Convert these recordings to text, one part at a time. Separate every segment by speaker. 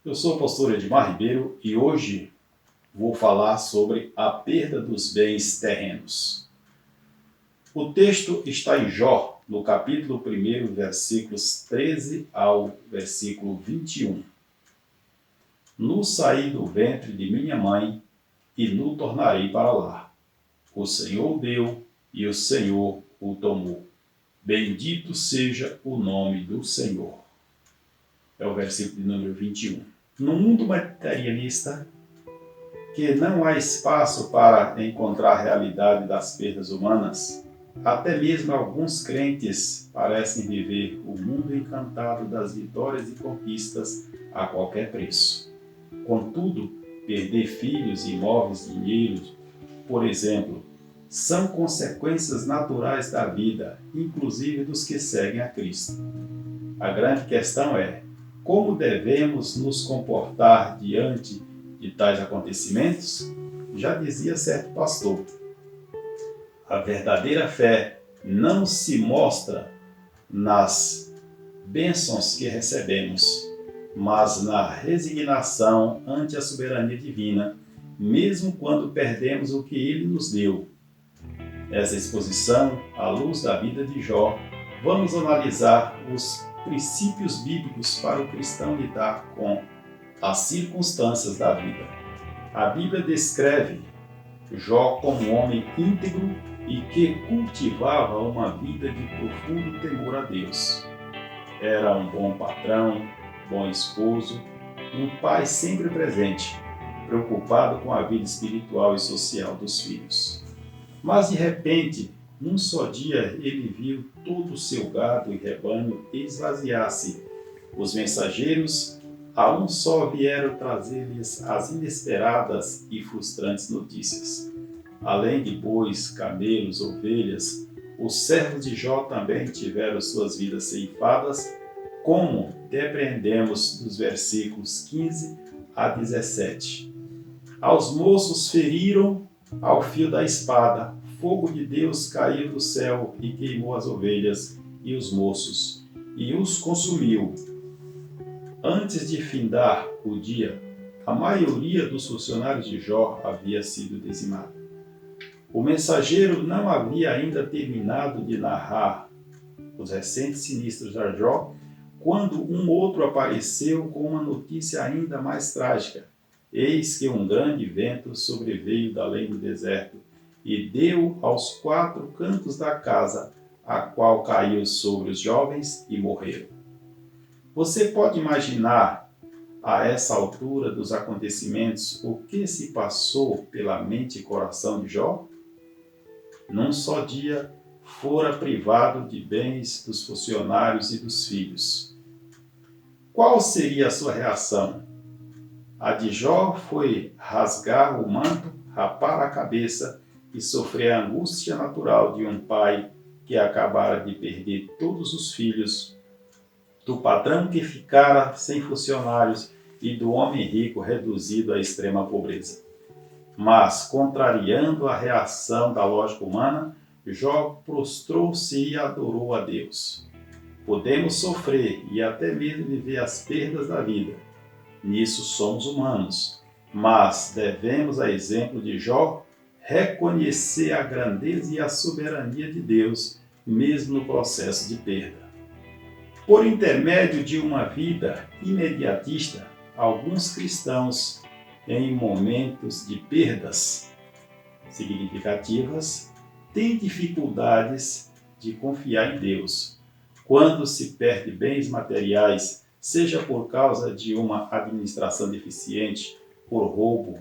Speaker 1: Eu sou o pastor Edmar Ribeiro e hoje vou falar sobre a perda dos bens terrenos. O texto está em Jó, no capítulo 1, versículos 13 ao versículo 21. No saí do ventre de minha mãe e no tornarei para lá. O Senhor deu e o Senhor o tomou. Bendito seja o nome do Senhor. É o versículo de número 21. No mundo materialista, que não há espaço para encontrar a realidade das perdas humanas, até mesmo alguns crentes parecem viver o mundo encantado das vitórias e conquistas a qualquer preço. Contudo, perder filhos, imóveis, dinheiro, por exemplo, são consequências naturais da vida, inclusive dos que seguem a Cristo. A grande questão é: como devemos nos comportar diante de tais acontecimentos? Já dizia certo pastor: a verdadeira fé não se mostra nas bênçãos que recebemos, mas na resignação ante a soberania divina, mesmo quando perdemos o que Ele nos deu. Nessa exposição, à luz da vida de Jó, vamos analisar os princípios bíblicos para o cristão lidar com as circunstâncias da vida. A Bíblia descreve Jó como um homem íntegro e que cultivava uma vida de profundo temor a Deus. Era um bom patrão, bom esposo, um pai sempre presente, preocupado com a vida espiritual e social dos filhos. Mas de repente, num só dia, ele viu todo o seu gado e rebanho esvaziar-se. Os mensageiros a um só vieram trazer-lhes as inesperadas e frustrantes notícias. Além de bois, camelos, ovelhas, os servos de Jó também tiveram suas vidas ceifadas, como depreendemos dos versículos 15 a 17. Aos moços feriram ao fio da espada, fogo de Deus caiu do céu e queimou as ovelhas e os moços, e os consumiu. Antes de findar o dia, a maioria dos funcionários de Jó havia sido dizimada. O mensageiro não havia ainda terminado de narrar os recentes sinistros de Jó, quando um outro apareceu com uma notícia ainda mais trágica. Eis que um grande vento sobreveio da além do deserto e deu aos 4 cantos da casa, a qual caiu sobre os jovens e morreram. Você pode imaginar, a essa altura dos acontecimentos, o que se passou pela mente e coração de Jó? Num só dia, fora privado de bens dos funcionários e dos filhos. Qual seria a sua reação? A de Jó foi rasgar o manto, rapar a cabeça e sofrer a angústia natural de um pai que acabara de perder todos os filhos, do patrão que ficara sem funcionários e do homem rico reduzido à extrema pobreza. Mas, contrariando a reação da lógica humana, Jó prostrou-se e adorou a Deus. Podemos sofrer e até mesmo viver as perdas da vida. Nisso somos humanos, mas devemos, a exemplo de Jó, reconhecer a grandeza e a soberania de Deus, mesmo no processo de perda. Por intermédio de uma vida imediatista, alguns cristãos, em momentos de perdas significativas, têm dificuldades de confiar em Deus. Quando se perde bens materiais, seja por causa de uma administração deficiente, por roubo,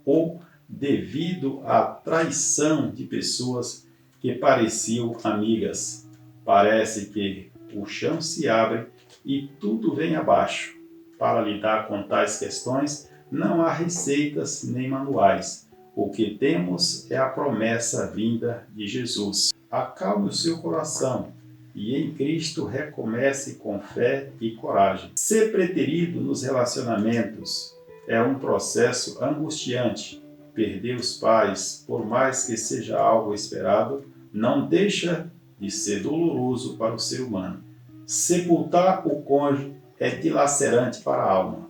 Speaker 1: ou devido à traição de pessoas que pareciam amigas. Parece que o chão se abre e tudo vem abaixo. Para lidar com tais questões, não há receitas nem manuais. O que temos é a promessa vinda de Jesus. Acalme o seu coração e em Cristo recomece com fé e coragem. Ser preterido nos relacionamentos é um processo angustiante. Perder os pais, por mais que seja algo esperado, não deixa de ser doloroso para o ser humano. Sepultar o cônjuge é dilacerante para a alma.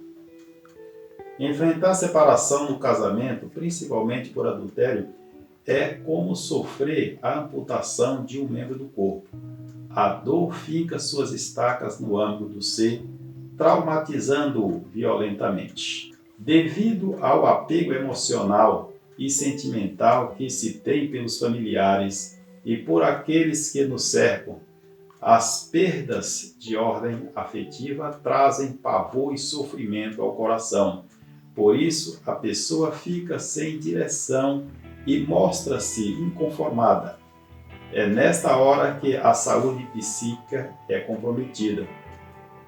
Speaker 1: Enfrentar separação no casamento, principalmente por adultério, é como sofrer a amputação de um membro do corpo. A dor fica suas estacas no âmago do ser, traumatizando-o violentamente. Devido ao apego emocional e sentimental que se tem pelos familiares e por aqueles que nos cercam, as perdas de ordem afetiva trazem pavor e sofrimento ao coração. Por isso, a pessoa fica sem direção e mostra-se inconformada. É nesta hora que a saúde psíquica é comprometida,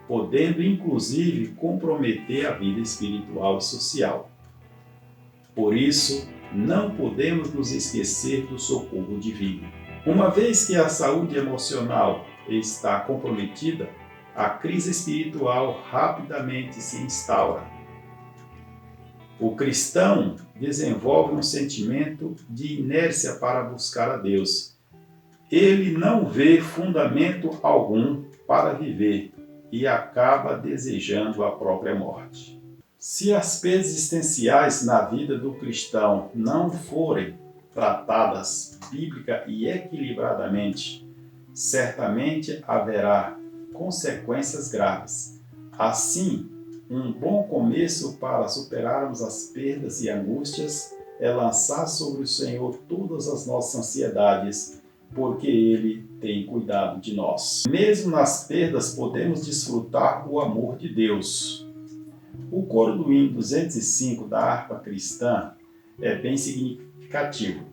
Speaker 1: podendo inclusive comprometer a vida espiritual e social. Por isso, não podemos nos esquecer do socorro divino. Uma vez que a saúde emocional está comprometida, a crise espiritual rapidamente se instaura. O cristão desenvolve um sentimento de inércia para buscar a Deus. Ele não vê fundamento algum para viver e acaba desejando a própria morte. Se as perdas existenciais na vida do cristão não forem tratadas bíblica e equilibradamente, certamente haverá consequências graves. Assim, um bom começo para superarmos as perdas e angústias é lançar sobre o Senhor todas as nossas ansiedades, porque Ele tem cuidado de nós. Mesmo nas perdas podemos desfrutar o amor de Deus. O coro do hino 205 da harpa cristã é bem significativo.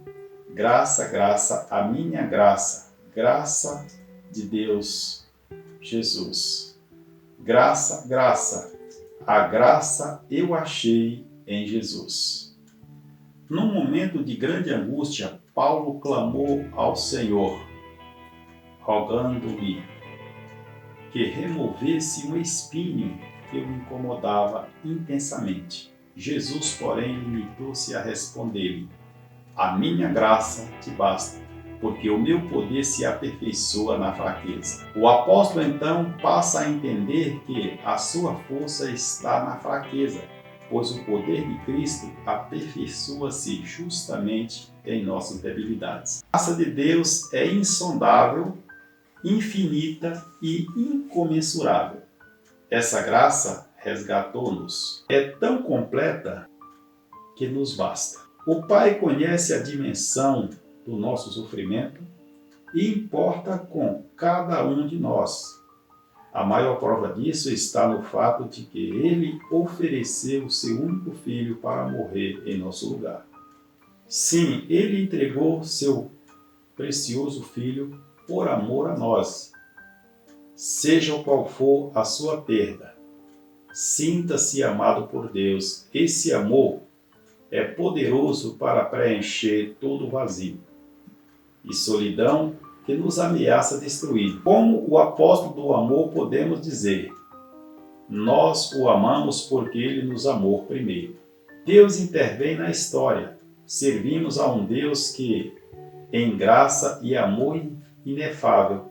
Speaker 1: Graça, graça, a minha graça, graça de Deus, Jesus. Graça, graça, a graça eu achei em Jesus. Num momento de grande angústia, Paulo clamou ao Senhor, rogando-lhe que removesse um espinho que o incomodava intensamente. Jesus, porém, limitou-se a responder-lhe: a minha graça te basta, porque o meu poder se aperfeiçoa na fraqueza. O apóstolo então passa a entender que a sua força está na fraqueza, pois o poder de Cristo aperfeiçoa-se justamente em nossas debilidades. A graça de Deus é insondável, infinita e incomensurável. Essa graça resgatou-nos. É tão completa que nos basta. O Pai conhece a dimensão do nosso sofrimento e importa com cada um de nós. A maior prova disso está no fato de que Ele ofereceu o seu único filho para morrer em nosso lugar. Sim, Ele entregou seu precioso filho por amor a nós. Seja qual for a sua perda, sinta-se amado por Deus. Esse amor é poderoso para preencher todo o vazio e solidão que nos ameaça destruir. Como o apóstolo do amor, podemos dizer: nós o amamos porque ele nos amou primeiro. Deus intervém na história. Servimos a um Deus que, em graça e amor inefável,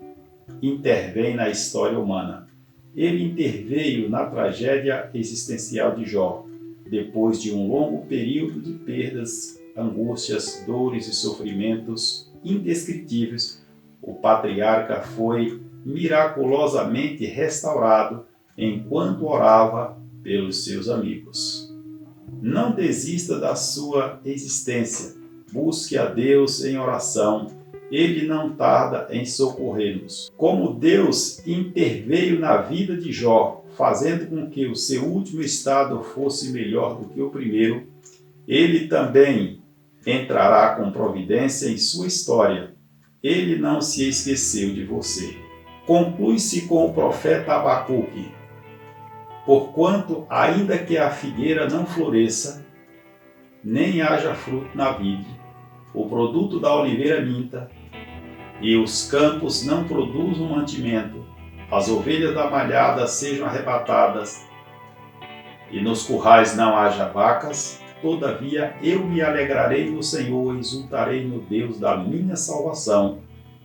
Speaker 1: intervém na história humana. Ele interveio na tragédia existencial de Jó, depois de um longo período de perdas, angústias, dores e sofrimentos indescritíveis. O patriarca foi miraculosamente restaurado enquanto orava pelos seus amigos. Não desista da sua existência. Busque a Deus em oração. Ele não tarda em socorrer-nos. Como Deus interveio na vida de Jó, fazendo com que o seu último estado fosse melhor do que o primeiro, Ele também entrará com providência em sua história. Ele não se esqueceu de você. Conclui-se com o profeta Abacuque: porquanto, ainda que a figueira não floresça, nem haja fruto na vide, o produto da oliveira minta, e os campos não produzam mantimento, as ovelhas da malhada sejam arrebatadas, e nos currais não haja vacas, todavia eu me alegrarei no Senhor e exultarei no Deus da minha salvação.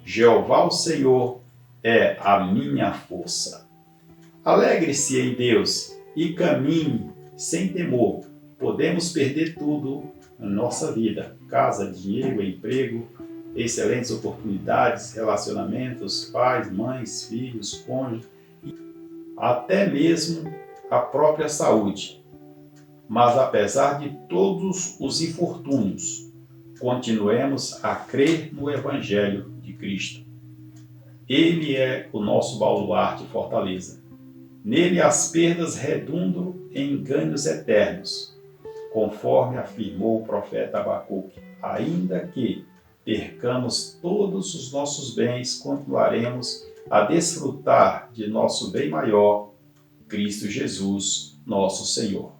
Speaker 1: Jeová o Senhor é a minha força. Alegre-se em Deus e caminhe sem temor, podemos perder tudo na nossa vida: casa, dinheiro, emprego, excelentes oportunidades, relacionamentos, pais, mães, filhos, cônjuges, até mesmo a própria saúde. Mas apesar de todos os infortúnios, continuemos a crer no Evangelho de Cristo. Ele é o nosso baluarte e fortaleza. Nele as perdas redundam em ganhos eternos, conforme afirmou o profeta Abacuque. Ainda que percamos todos os nossos bens, continuaremos a desfrutar de nosso bem maior, Cristo Jesus, nosso Senhor.